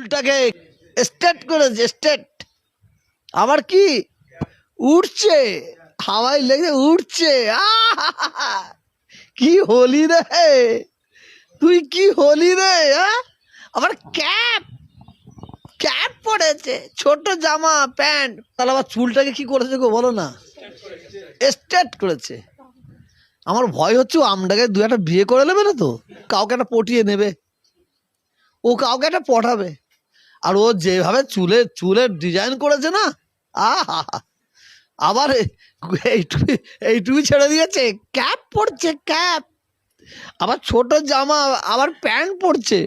চুলটাকে স্ট্রেট করেছে, স্ট্রেট। আবার কি উঠছে, হাওয়ায় লেগে উঠছে। আহা! কি হলি রে তুই, কি হলি রে? আবার ক্যাপ, ক্যাপ পড়েছে, ছোট জামা প্যান্ট। তাহলে আবার চুলটাকে কি করেছে গো বলো না? স্ট্রেট করেছে। আমার ভয় হচ্ছে ও আমটাকে দু একটা বিয়ে করে নেবে না তো, কাউকে একটা পটিয়ে নেবে, ও কাউকে একটা পটাবে। আর ও যেভাবে চুলের ডিজাইন করেছে না, আহা! আবার এইটুকু ছেড়ে দিয়েছে, ক্যাপ পড়ছে, ক্যাপ। আবার ছোট জামা, আবার প্যান্ট পরছে।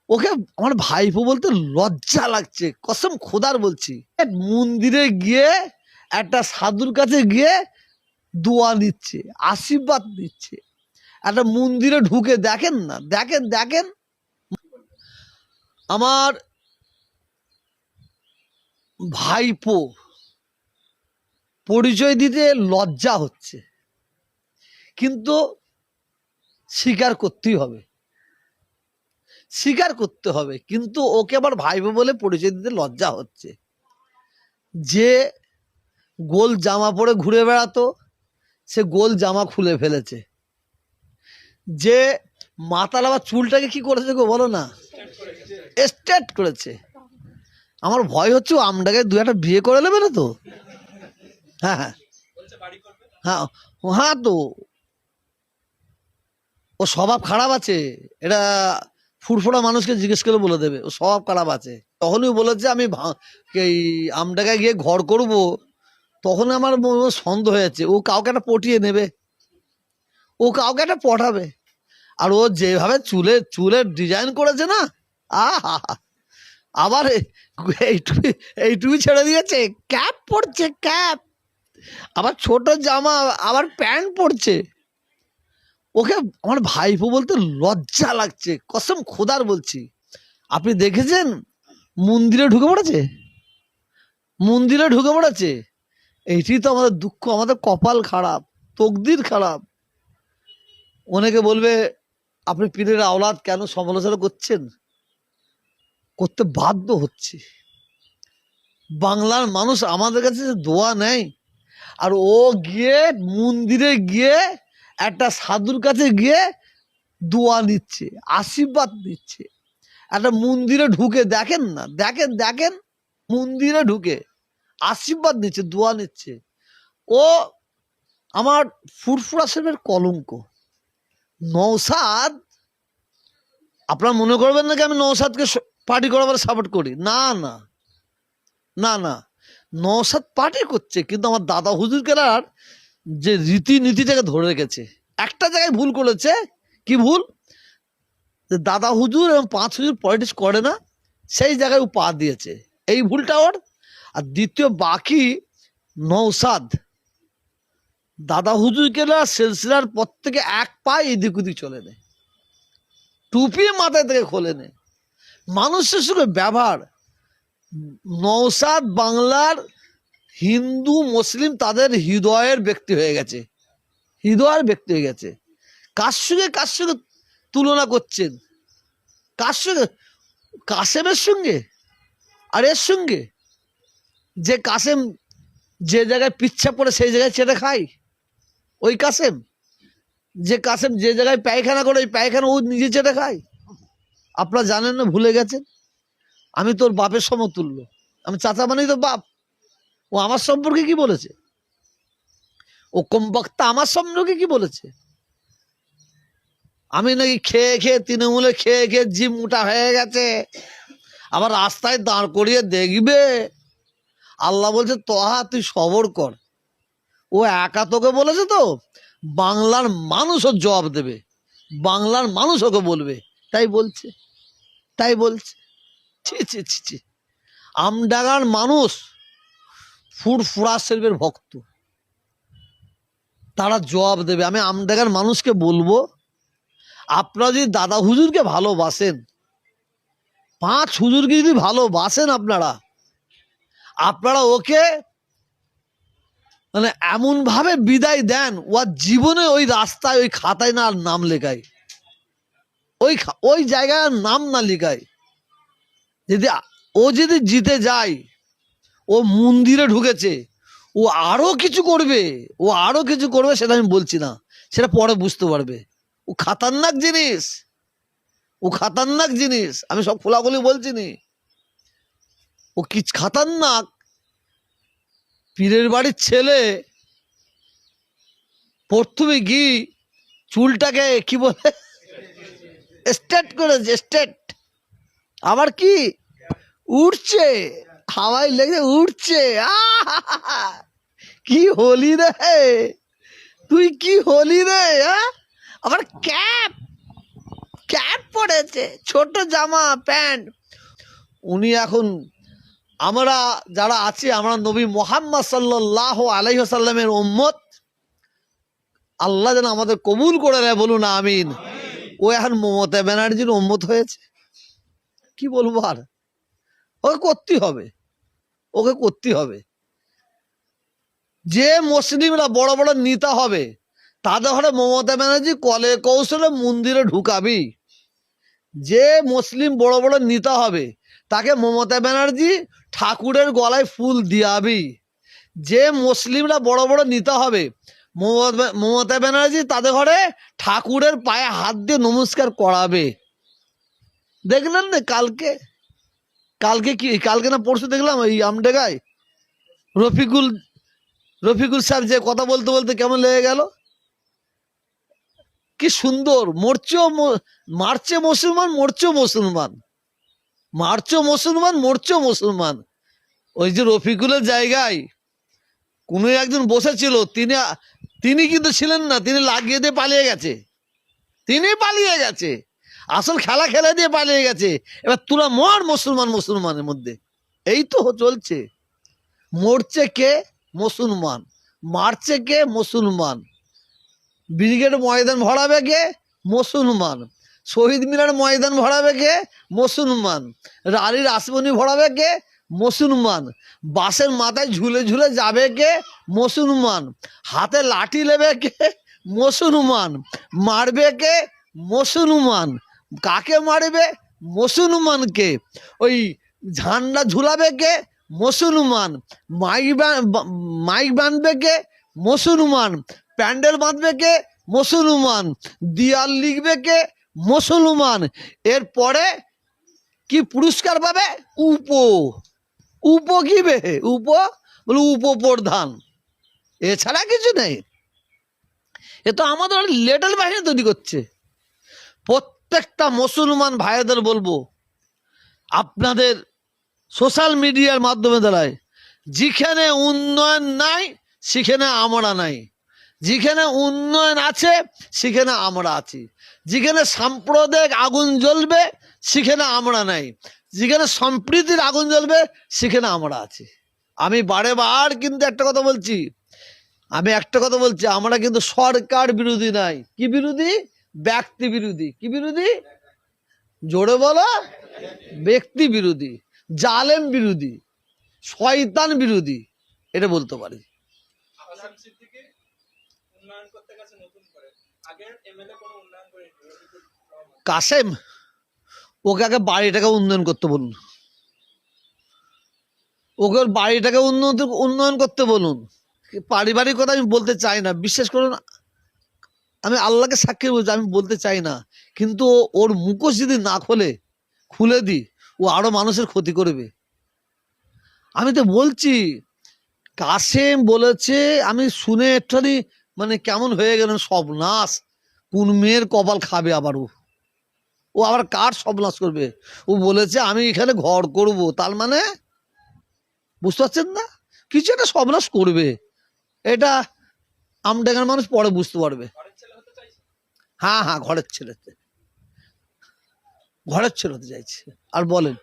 ওকে আমার ভাইপো বলতে লজ্জা লাগছে, কসম খোদার বলছি। মন্দিরে গিয়ে একটা সাধুর কাছে গিয়ে দোয়া নিচ্ছে, আশীর্বাদ নিচ্ছে। একটা মন্দিরে ঢুকে দেখেন না, দেখেন দেখেন আমার ভাইপো পরিচয় দিতে লজ্জা হচ্ছে, কিন্তু স্বীকার করতেই হবে, স্বীকার করতে হবে। কিন্তু ওকে আবার ভাইপো বলে পরিচয় দিতে লজ্জা হচ্ছে। যে গোল জামা পরে ঘুরে বেড়াতো, সে গোল জামা খুলে ফেলেছে। যে মাতাল আবার চুলটাকে কি করেছে গো বলো না? স্ট্রেট করেছে। আমার ভয় হচ্ছে ও আমটাকে দু একটা বিয়ে করে নেবে না তো। হ্যাঁ হ্যাঁ হ্যাঁ হ্যাঁ, তো ও স্বভাব খারাপ আছে, এটা ফুরফুরা মানুষকে জিজ্ঞেস করে বলে দেবে, ও স্বভাব খারাপ আছে। তখনই বলেছে আমি এই আমটাকে গিয়ে ঘর করব, তখন আমার সন্দেহ হয়েছে ও কাউকে একটা পটিয়ে নেবে, ও কাউকে একটা পটাবে। আর ও যেভাবে চুলের ডিজাইন করেছে না, আহা! আবার এইটুকু ছেড়ে দিয়েছে, ক্যাপ পরছে, ক্যাপ। আবার ছোট জামা, আবার প্যান্ট পরছে। ওকে আমার ভাইপো বলতে লজ্জা লাগছে, কসম খোদার বলছি। আপনি দেখেছেন মন্দিরে ঢুকে পড়েছে, মন্দিরে ঢুকে পড়েছে। এইটি তো আমাদের দুঃখ, আমাদের কপাল খারাপ, তকদির খারাপ। অনেকে বলবে আপনি পীরের আওলাদ, কেন সমালোচনা করছেন? করতে বাধ্য হচ্ছে। বাংলার মানুষ আমাদের কাছে দোয়া নেয়, আর ও গিয়ে মন্দিরে গিয়ে একটা সাধুর কাছে গিয়ে দোয়া নিচ্ছে, আশীর্বাদ নিচ্ছে। একটা মন্দিরে ঢুকে দেখেন না, দেখেন দেখেন মন্দিরে ঢুকে আশীর্বাদ নিচ্ছে, দোয়া নিচ্ছে। ও আমার ফুরফুরা সাহেবের কলঙ্ক। নওশাদ, আপনারা মনে করবেন নাকি আমি নওশাদকে পার্টি করাবার সাপোর্ট করি? না না না না, নওশাদ পার্টি করছে, কিন্তু আমার দাদা হুজুর কেরার যে রীতিনীতিটাকে ধরে রেখেছে। একটা জায়গায় ভুল করেছে, কি ভুল? যে দাদা হুজুর এবং পাঁচ হুজুর পলিটিক্স করে না, সেই জায়গায় ও পা দিয়েছে, এই ভুলটা ওর। আর দ্বিতীয়, বাকি নওশাদ দাদা হুজুর কেরার সিলসিলার পর থেকে এক পা এদিক ওদিক চলে নেয়, টুপি মাথায় থেকে খোলে নেয়। মানুষের সঙ্গে ব্যবহার, নওশাদ বাংলার হিন্দু মুসলিম তাদের হৃদয়ের ব্যক্তি হয়ে গেছে, হৃদয়ের ব্যক্তি হয়ে গেছে। কার সঙ্গে তুলনা করছেন? কার সঙ্গে? কাসেমের সঙ্গে আর এর সঙ্গে? যে কাসেম যে জায়গায় পিচ্ছা পড়ে সেই জায়গায় চেটে খায়, ওই কাসেম? যে কাসেম যে জায়গায় পায়খানা করে, ওই পায়খানা ও নিজে চেটে খায়? আপনারা জানেন না, ভুলে গেছেন? আমি তোর বাপের সমতুল্য, আমি চাচা মানেই তো বাপ। ও আমার সম্পর্কে কি বলেছে? ও কম বক্তা আমার সম্পর্কে কি বলেছে? আমি নাকি খেয়ে খেয়ে, তৃণমূলে খেয়ে খেয়ে জিম মোটা হয়ে গেছে, আবার রাস্তায় দাঁড় করিয়ে দেখবে। আল্লাহ বলছে তোহা তুই সবর কর। ও একা তোকে বলেছে তো, বাংলার মানুষ ওর জবাব দেবে, বাংলার মানুষ ওকে বলবে। তাই বলছে, তাই বলছে। ছি ছি ছি ছি, আমডাঙ্গার মানুষ ফুরফুরা শরীফের ভক্ত, তারা জবাব দেবে। আমি আমডাঙ্গার মানুষকে বলবো, আপনারা যদি দাদা হুজুরকে ভালোবাসেন, পাঁচ হুজুরকে যদি ভালোবাসেন, আপনারা ওকে মানে এমন ভাবে বিদায় দেন, ও জীবনে ওই রাস্তায়, ওই খাতায় না নাম লেখায়, ওই জায়গায় নাম না লেখায়। যদি ও যদি জিতে যায়, ও মন্দিরে ঢুকেছে, ও আরো কিছু করবে, ও আরো কিছু করবে, সেটা আমি বলছি না, সেটা পরে বুঝতে পারবে। ও খাতারনাক জিনিস, ও খাতারনাক জিনিস, আমি সব খোলাখুলি বলছি নি। ও কি খাতারনাক! পীরের বাড়ির ছেলে প্রথমে গি চুলটাকে কি বলে স্ট্রেট করেছে, স্ট্রেট। আবার কি উঠছে, হাওয়ায় লেগে উঠছে। কি হলি রে তুই, কি হলি রে! আবার ক্যাপ, ক্যাপ পড়েছে, ছোট জামা প্যান্ট। উনি এখন, আমরা যারা আছি, আমরা নবী মুহাম্মদ সাল্লাল্লাহু আলাইহি ওয়াসাল্লামের উম্মত, আল্লাহ যেন আমাদের কবুল করে দেয়, বলুন আমিন। ও এখন মমতা ব্যানার্জির উম্মত হয়েছে, কি বলবো আর। ওকে করতে হবে, ওকে করতে হবে। যে মুসলিমরা বড় বড় নেতা হবে, তাদের ঘরে মমতা ব্যানার্জি কলে কৌশলে মন্দিরে ঢুকাবি। যে মুসলিম বড় বড় নেতা হবে, তাকে মমতা ব্যানার্জি ঠাকুরের গলায় ফুল দিয়াবি। যে মুসলিমরা বড় বড় নেতা হবে, মমতা ব্যানার্জি তাদের ঘরে ঠাকুরের পায়ে হাত দিয়ে নমস্কার করাবে। দেখলেন না কালকে, কালকে কি, কালকে না পরশু দেখলাম এই আমডেগায় রফিকুল সাহেব যে কথা বলতে বলতে কেমন লেগে গেল, কি সুন্দর। মারছে মুসলমান, মরছে মুসলমান, মারছো মুসলমান, মরছো মুসলমান। ওই যে রফিকুলের জায়গায় কোনো একজন বসেছিল, তিনি কিন্তু ছিলেন না, তিনি লাগিয়ে দিয়ে পালিয়ে গেছে, তিনি পালিয়ে গেছে, আসল খেলা খেলে দিয়ে পালিয়ে গেছে। এবার তোরা মর মুসলমান, মুসলমানের মধ্যে এই তো চলছে। মরছে কে? মুসলমান। মারছে কে? মুসলমান। ব্রিগেড ময়দান ভরাবে কে? মুসলমান। শহীদ মিনার ময়দান ভরাবে কে? মুসলমান। রানীর রাসমণি ভরাবে কে? মুসলমান। বাসের মাথায় ঝুলে ঝুলে যাবে কে? মুসলমান। হাতে লাঠি নেবে কে? মুসলমান। মারবে কে? মুসলমান। কাকে মারবে? মুসলমানকে। ওই ঝান্ডা ঝুলাবে কে? মুসলমান। মাইক বাঁধবে কে? মুসলমান। প্যান্ডেল বাঁধবে কে? মুসলমান। দিয়াল লিখবে কে? মুসলমান। এরপরে কি পুরস্কার পাবে? উপ কি বে? বলে উপপ্রধান, এছাড়া কিছু নেই। এ তো আমাদের লেটেল বাহিনী তৈরি করছে। প্রত্যেকটা মুসলমান ভাইদের বলবো, আপনাদের সোশ্যাল মিডিয়ার মাধ্যমে দ্বারায়, যেখানে উন্নয়ন নাই সেখানে আমরা নাই, যেখানে উন্নয়ন আছে সেখানে আমরা আছি, যেখানে সাম্প্রদায়িক আগুন জ্বলবে সেখানে আমরা নাই, যেখানে সম্প্রীতির আগুন জ্বলবে সেখানে আমরা আছি। আমি বারে বার কিন্তু একটা কথা বলছি, আমরা কিন্তু সরকার বিরোধী নাই। কি বিরোধী? ব্যক্তি বিরোধী। কি বিরোধী? জোরে বলো। ব্যক্তি বিরোধী, জালেম বিরোধী, শয়তান বিরোধী, এটা বলতে পারি। কাসেম, ওকে আগে বাড়িটাকে উন্নয়ন করতে বলুন, ওকে ওর বাড়িটাকে উন্নয়ন করতে বলুন। পারিবারিক কথা আমি বলতে চাই না, বিশ্বাস করুন, আমি আল্লাহকে সাক্ষী বলছি, আমি বলতে চাই না, কিন্তু ওর মুখোশ যদি না খুলে দিই, ও আরো মানুষের ক্ষতি করবে। আমি তো বলছি, কাসেম বলেছে, আমি শুনে একটুখানি মানে কেমন হয়ে গেল, সব নাশ, কোন মেয়ের কপাল খাবে আবার ও আবার কার সর্বনাশ করবে? ও বলেছে আমি এখানে ঘর করব, তার মানে বুঝতে পারছেন না, কিছু একটা সর্বনাশ করবে। এটা আমডাঙ্গার মানুষ পরে বুঝতে পারবে। হ্যাঁ, ঘরের ছেলে হতে চাইছে। আর বলেন।